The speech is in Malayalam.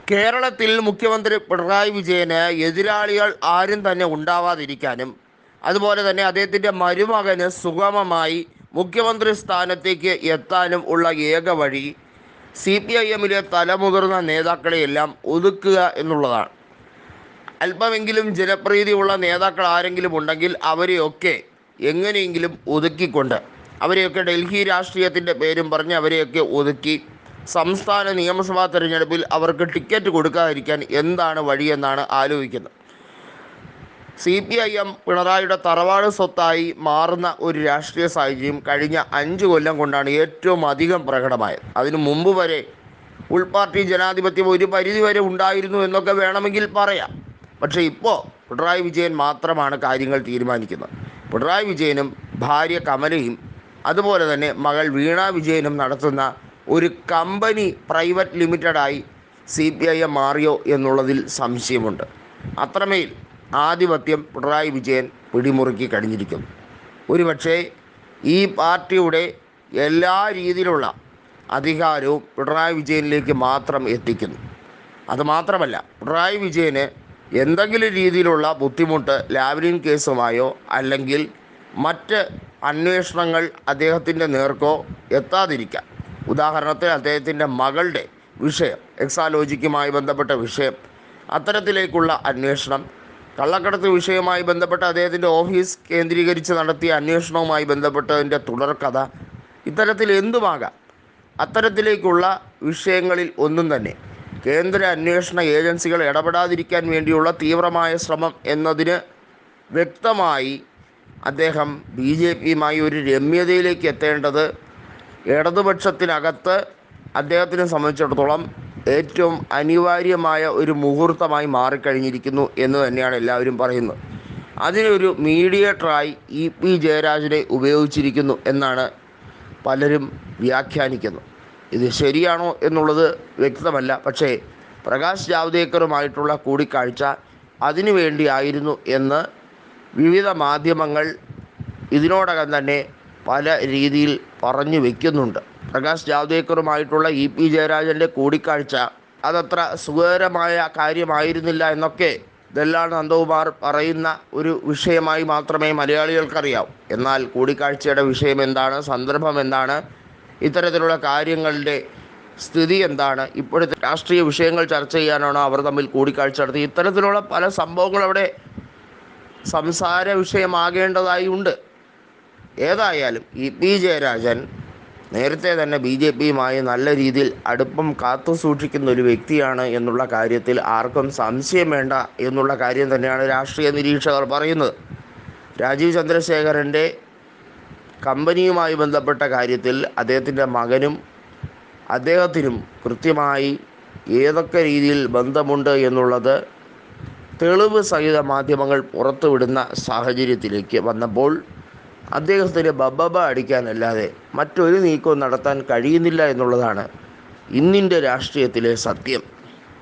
കേരളത്തിൽ മുഖ്യമന്ത്രി പിണറായി വിജയന് എതിരാളികൾ ആരും തന്നെ ഉണ്ടാവാതിരിക്കാനും അതുപോലെ തന്നെ അദ്ദേഹത്തിൻ്റെ മരുമകന് സുഗമമായി മുഖ്യമന്ത്രി സ്ഥാനത്തേക്ക് എത്താനും ഉള്ള ഏക വഴി CPIMലെ തലമുതിർന്ന നേതാക്കളെയെല്ലാം ഒതുക്കുക എന്നുള്ളതാണ്. അല്പമെങ്കിലും ജനപ്രീതിയുള്ള നേതാക്കൾ ആരെങ്കിലും ഉണ്ടെങ്കിൽ അവരെയൊക്കെ എങ്ങനെയെങ്കിലും ഒതുക്കിക്കൊണ്ട് അവരെയൊക്കെ ഡൽഹി രാഷ്ട്രീയത്തിൻ്റെ പേരും പറഞ്ഞ് അവരെയൊക്കെ ഒതുക്കി സംസ്ഥാന നിയമസഭാ തെരഞ്ഞെടുപ്പിൽ അവർക്ക് ടിക്കറ്റ് കൊടുക്കാതിരിക്കാൻ എന്താണ് വഴിയെന്നാണ് ആലോചിക്കുന്നത്. CPIM പിണറായിയുടെ തറവാട് സ്വത്തായി മാറുന്ന ഒരു രാഷ്ട്രീയ സാഹചര്യം കഴിഞ്ഞ 5 കൊല്ലം കൊണ്ടാണ് ഏറ്റവും അധികം പ്രകടമായത്. അതിനു മുമ്പ് വരെ ഉൾപാർട്ടി ജനാധിപത്യം ഒരു പരിധിവരെ ഉണ്ടായിരുന്നു എന്നൊക്കെ വേണമെങ്കിൽ പറയാം. പക്ഷേ ഇപ്പോൾ പിണറായി വിജയൻ മാത്രമാണ് കാര്യങ്ങൾ തീരുമാനിക്കുന്നത്. പിണറായി വിജയനും ഭാര്യ കമലയും അതുപോലെ തന്നെ മകൾ വീണ വിജയനും നടത്തുന്ന ഒരു കമ്പനി പ്രൈവറ്റ് ലിമിറ്റഡായി CPIM മാറിയോ എന്നുള്ളതിൽ സംശയമുണ്ട്. അത്രമേൽ ആധിപത്യം പിണറായി വിജയൻ പിടിമുറുക്കി കഴിഞ്ഞിരിക്കുന്നു. ഒരുപക്ഷേ ഈ പാർട്ടിയുടെ എല്ലാ രീതിയിലുള്ള അധികാരവും പിണറായി വിജയനിലേക്ക് മാത്രം എത്തിക്കുന്നു. അതുമാത്രമല്ല, പിണറായി വിജയന് എന്തെങ്കിലും രീതിയിലുള്ള ബുദ്ധിമുട്ട് ലാവ്ലിൻ കേസുമായോ അല്ലെങ്കിൽ മറ്റ് അന്വേഷണങ്ങൾ അദ്ദേഹത്തിൻ്റെ നേർക്കോ എത്താതിരിക്കാം. ഉദാഹരണത്തിന് അദ്ദേഹത്തിൻ്റെ മകളുടെ വിഷയം, എക്സാലോജിക്കുമായി ബന്ധപ്പെട്ട വിഷയം, അത്തരത്തിലേക്കുള്ള അന്വേഷണം, കള്ളക്കടത്ത് വിഷയവുമായി ബന്ധപ്പെട്ട അദ്ദേഹത്തിൻ്റെ ഓഫീസ് കേന്ദ്രീകരിച്ച് നടത്തിയ അന്വേഷണവുമായി ബന്ധപ്പെട്ടതിൻ്റെ തുടർക്കഥ, ഇത്തരത്തിൽ എന്തുമാകാം. അത്തരത്തിലേക്കുള്ള വിഷയങ്ങളിൽ ഒന്നും തന്നെ കേന്ദ്ര അന്വേഷണ ഏജൻസികൾ ഇടപെടാതിരിക്കാൻ വേണ്ടിയുള്ള തീവ്രമായ ശ്രമം എന്നതിന് വ്യക്തമായി അദ്ദേഹം BJPയുമായി ഒരു രമ്യതയിലേക്ക് എത്തേണ്ടത് ഇടതുപക്ഷത്തിനകത്ത് അദ്ദേഹത്തിനെ സംബന്ധിച്ചിടത്തോളം ഏറ്റവും അനിവാര്യമായ ഒരു മുഹൂർത്തമായി മാറിക്കഴിഞ്ഞിരിക്കുന്നു എന്ന് തന്നെയാണ് എല്ലാവരും പറയുന്നത്. അതിനൊരു മീഡിയേറ്ററായി EP ജയരാജനെ ഉപയോഗിച്ചിരിക്കുന്നു എന്നാണ് പലരും വ്യാഖ്യാനിക്കുന്നത്. ഇത് ശരിയാണോ എന്നുള്ളത് വ്യക്തമല്ല. പക്ഷേ പ്രകാശ് ജാവ്ദേക്കറുമായിട്ടുള്ള കൂടിക്കാഴ്ച അതിനു വേണ്ടിയായിരുന്നു എന്ന് വിവിധ മാധ്യമങ്ങൾ ഇതിനോടകം തന്നെ പല രീതിയിൽ പറഞ്ഞു വയ്ക്കുന്നുണ്ട്. പ്രകാശ് ജാവ്ദേക്കറുമായിട്ടുള്ള EP ജയരാജൻ്റെ കൂടിക്കാഴ്ച അതത്ര സുഖകരമായ കാര്യമായിരുന്നില്ല എന്നൊക്കെ ദല്ലാൽ നന്ദകുമാർ പറയുന്ന ഒരു വിഷയമായി മാത്രമേ മലയാളികൾക്കറിയാവൂ. എന്നാൽ കൂടിക്കാഴ്ചയുടെ വിഷയം എന്താണ്, സന്ദർഭം എന്താണ്, ഇത്തരത്തിലുള്ള കാര്യങ്ങളുടെ സ്ഥിതി എന്താണ്, ഇപ്പോഴത്തെ രാഷ്ട്രീയ വിഷയങ്ങൾ ചർച്ച ചെയ്യാനാണോ അവർ തമ്മിൽ കൂടിക്കാഴ്ച നടത്തി, ഇത്തരത്തിലുള്ള പല സംഭവങ്ങൾ അവിടെ സംസാര വിഷയമാകേണ്ടതായി ഉണ്ട്. ഏതായാലും EP ജയരാജൻ നേരത്തെ തന്നെ BJPയുമായി നല്ല രീതിയിൽ അടുപ്പം കാത്തു സൂക്ഷിക്കുന്ന ഒരു വ്യക്തിയാണ് എന്നുള്ള കാര്യത്തിൽ ആർക്കും സംശയം വേണ്ട എന്നുള്ള കാര്യം തന്നെയാണ് രാഷ്ട്രീയ നിരീക്ഷകർ പറയുന്നത്. രാജീവ് ചന്ദ്രശേഖരൻ്റെ കമ്പനിയുമായി ബന്ധപ്പെട്ട കാര്യത്തിൽ അദ്ദേഹത്തിൻ്റെ മകനും അദ്ദേഹത്തിനും കൃത്യമായി ഏതൊക്കെ രീതിയിൽ ബന്ധമുണ്ട് എന്നുള്ളത് തെളിവ് സഹിത മാധ്യമങ്ങൾ പുറത്തുവിടുന്ന സാഹചര്യത്തിലേക്ക് വന്നപ്പോൾ അദ്ദേഹത്തിന് ബബ്ബബ അടിക്കാനല്ലാതെ മറ്റൊരു നീക്കവും നടത്താൻ കഴിയുന്നില്ല എന്നുള്ളതാണ് ഇന്നിൻ്റെ രാഷ്ട്രീയത്തിലെ സത്യം.